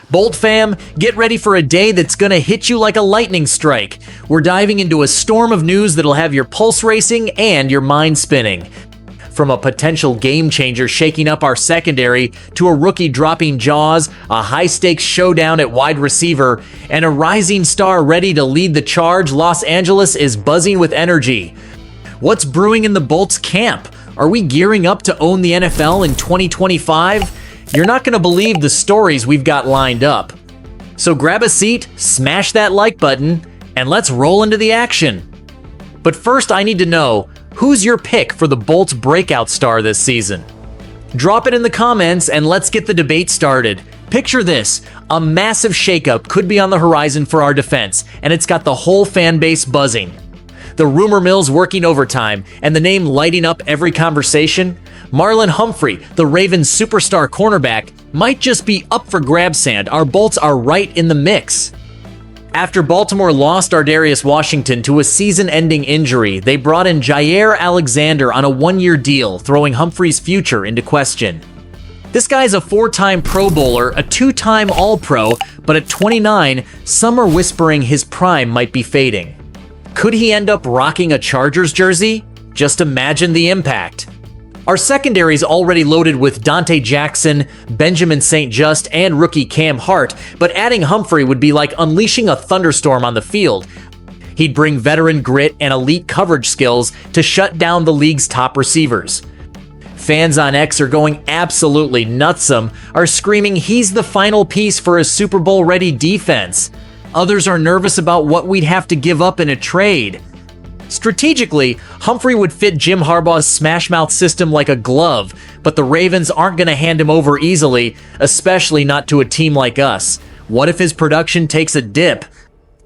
Bolt fam, get ready for a day that's gonna hit you like a lightning strike. We're diving into a storm of news that'll have your pulse racing and your mind spinning. From a potential game changer shaking up our secondary to a rookie dropping jaws, a high-stakes showdown at wide receiver, and a rising star ready to lead the charge, Los Angeles is buzzing with energy. What's brewing in the Bolts camp? Are we gearing up to own the NFL in 2025? You're not going to believe the stories we've got lined up. So grab a seat, smash that like button, and let's roll into the action. But first, I need to know, who's your pick for the Bolts breakout star this season? Drop it in the comments and let's get the debate started. Picture this, a massive shakeup could be on the horizon for our defense, and it's got the whole fan base buzzing. The rumor mill's working overtime, and the name lighting up every conversation? Marlon Humphrey, the Ravens' superstar cornerback, might just be up for grabs, and our Bolts are right in the mix. After Baltimore lost Ardarius Washington to a season-ending injury, they brought in Jair Alexander on a one-year deal, throwing Humphrey's future into question. This guy's a four-time Pro Bowler, a two-time All-Pro, but at 29, some are whispering his prime might be fading. Could he end up rocking a Chargers jersey? Just imagine the impact. Our secondary's already loaded with Dante Jackson, Benjamin St. Just, and rookie Cam Hart, but adding Humphrey would be like unleashing a thunderstorm on the field. He'd bring veteran grit and elite coverage skills to shut down the league's top receivers. Fans on X are going absolutely nutsome, are screaming he's the final piece for a Super Bowl-ready defense. Others are nervous about what we'd have to give up in a trade. Strategically, Humphrey would fit Jim Harbaugh's smash-mouth system like a glove, but the Ravens aren't going to hand him over easily, especially not to a team like us. What if his production takes a dip?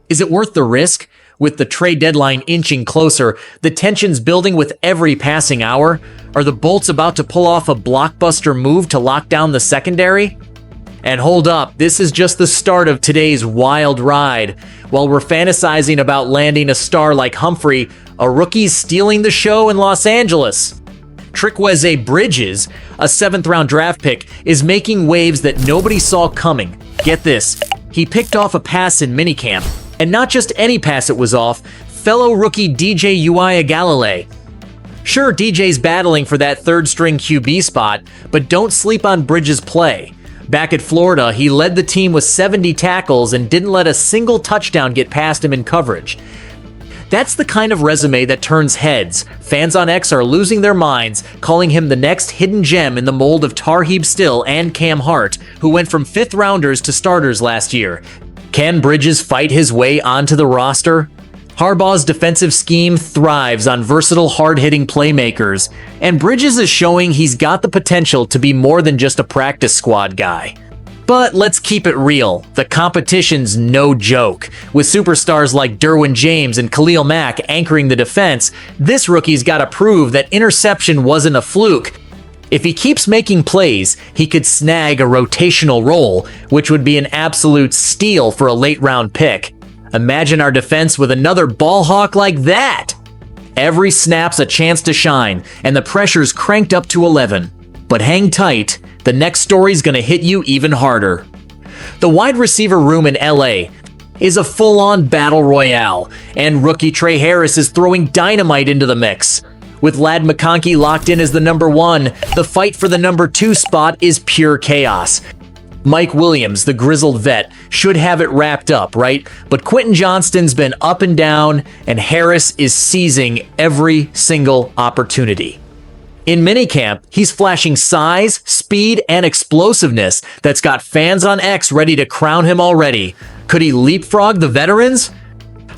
Is it worth the risk? With the trade deadline inching closer, the tension's building with every passing hour. Are the Bolts about to pull off a blockbuster move to lock down the secondary? And hold up, this is just the start of today's wild ride. While we're fantasizing about landing a star like Humphrey, a rookie's stealing the show in Los Angeles. Trikweze Bridges, a 7th-round draft pick, is making waves that nobody saw coming. Get this, he picked off a pass in minicamp, and not just any pass it was off, fellow rookie DJ Uiagalelei. Sure, DJ's battling for that third-string QB spot, but don't sleep on Bridges' play. Back at Florida, he led the team with 70 tackles and didn't let a single touchdown get past him in coverage. That's the kind of resume that turns heads. Fans on X are losing their minds, calling him the next hidden gem in the mold of Tarheeb Still and Cam Hart, who went from 5th-rounders to starters last year. Can Bridges fight his way onto the roster? Harbaugh's defensive scheme thrives on versatile, hard-hitting playmakers, and Bridges is showing he's got the potential to be more than just a practice squad guy. But let's keep it real, the competition's no joke. With superstars like Derwin James and Khalil Mack anchoring the defense, this rookie's got to prove that interception wasn't a fluke. If he keeps making plays, he could snag a rotational role, which would be an absolute steal for a late-round pick. Imagine our defense with another ball hawk like that! Every snap's a chance to shine, and the pressure's cranked up to 11. But hang tight, the next story's gonna hit you even harder. The wide receiver room in LA is a full-on battle royale, and rookie Trey Harris is throwing dynamite into the mix. With Ladd McConkey locked in as the number 1, the fight for the number 2 spot is pure chaos. Mike Williams, the grizzled vet, should have it wrapped up, right? But Quentin Johnston's been up and down, and Harris is seizing every single opportunity. In minicamp, he's flashing size, speed, and explosiveness that's got fans on X ready to crown him already. Could he leapfrog the veterans?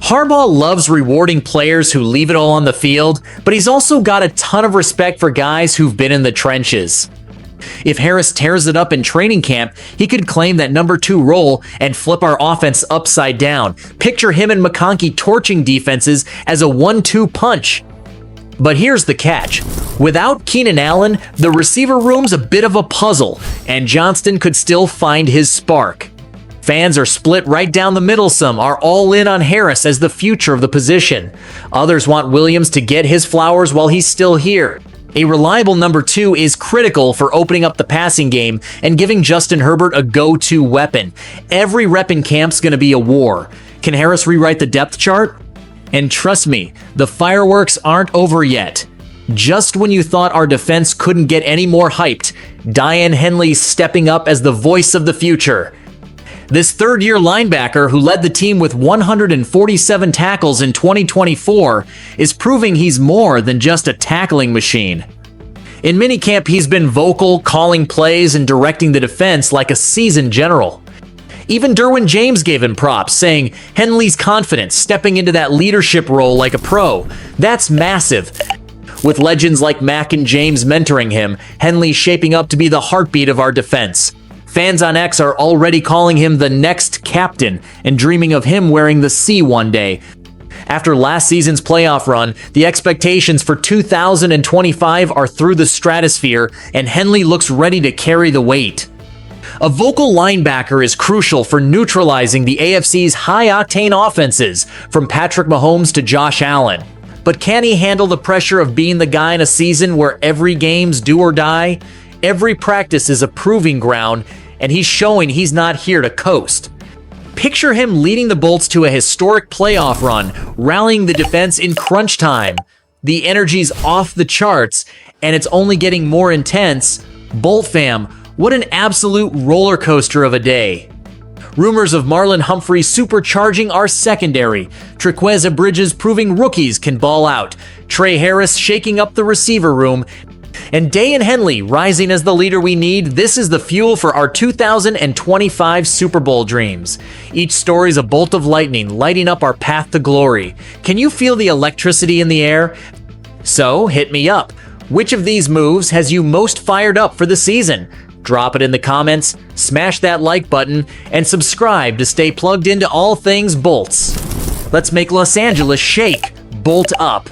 Harbaugh loves rewarding players who leave it all on the field, but he's also got a ton of respect for guys who've been in the trenches. If Harris tears it up in training camp, he could claim that number 2 role and flip our offense upside down. Picture him and McConkey torching defenses as a 1-2 punch. But here's the catch. Without Keenan Allen, the receiver room's a bit of a puzzle, and Johnston could still find his spark. Fans are split right down the middle. Some are all in on Harris as the future of the position. Others want Williams to get his flowers while he's still here. A reliable number 2 is critical for opening up the passing game and giving Justin Herbert a go-to weapon. Every rep in camp's gonna be a war. Can Harris rewrite the depth chart? And trust me, the fireworks aren't over yet. Just when you thought our defense couldn't get any more hyped, Diane Henley stepping up as the voice of the future. This third-year linebacker who led the team with 147 tackles in 2024 is proving he's more than just a tackling machine. In minicamp, he's been vocal, calling plays and directing the defense like a seasoned general. Even Derwin James gave him props, saying Henley's confident, stepping into that leadership role like a pro. That's massive. With legends like Mack and James mentoring him, Henley's shaping up to be the heartbeat of our defense. Fans on X are already calling him the next captain and dreaming of him wearing the C one day. After last season's playoff run, the expectations for 2025 are through the stratosphere, and Henley looks ready to carry the weight. A vocal linebacker is crucial for neutralizing the AFC's high-octane offenses, from Patrick Mahomes to Josh Allen. But can he handle the pressure of being the guy in a season where every game's do or die? Every practice is a proving ground, and he's showing he's not here to coast. Picture him leading the Bolts to a historic playoff run, rallying the defense in crunch time. The energy's off the charts, and it's only getting more intense. Bolt fam, what an absolute roller coaster of a day. Rumors of Marlon Humphrey supercharging our secondary, Trikweza Bridges proving rookies can ball out, Trey Harris shaking up the receiver room, and Diane Henley rising as the leader we need. This is the fuel for our 2025 Super Bowl dreams. Each story's a bolt of lightning lighting up our path to glory. Can you feel the electricity in the air? So hit me up. Which of these moves has you most fired up for the season? Drop it in the comments, smash that like button, and subscribe to stay plugged into all things Bolts. Let's make Los Angeles shake. Bolt up.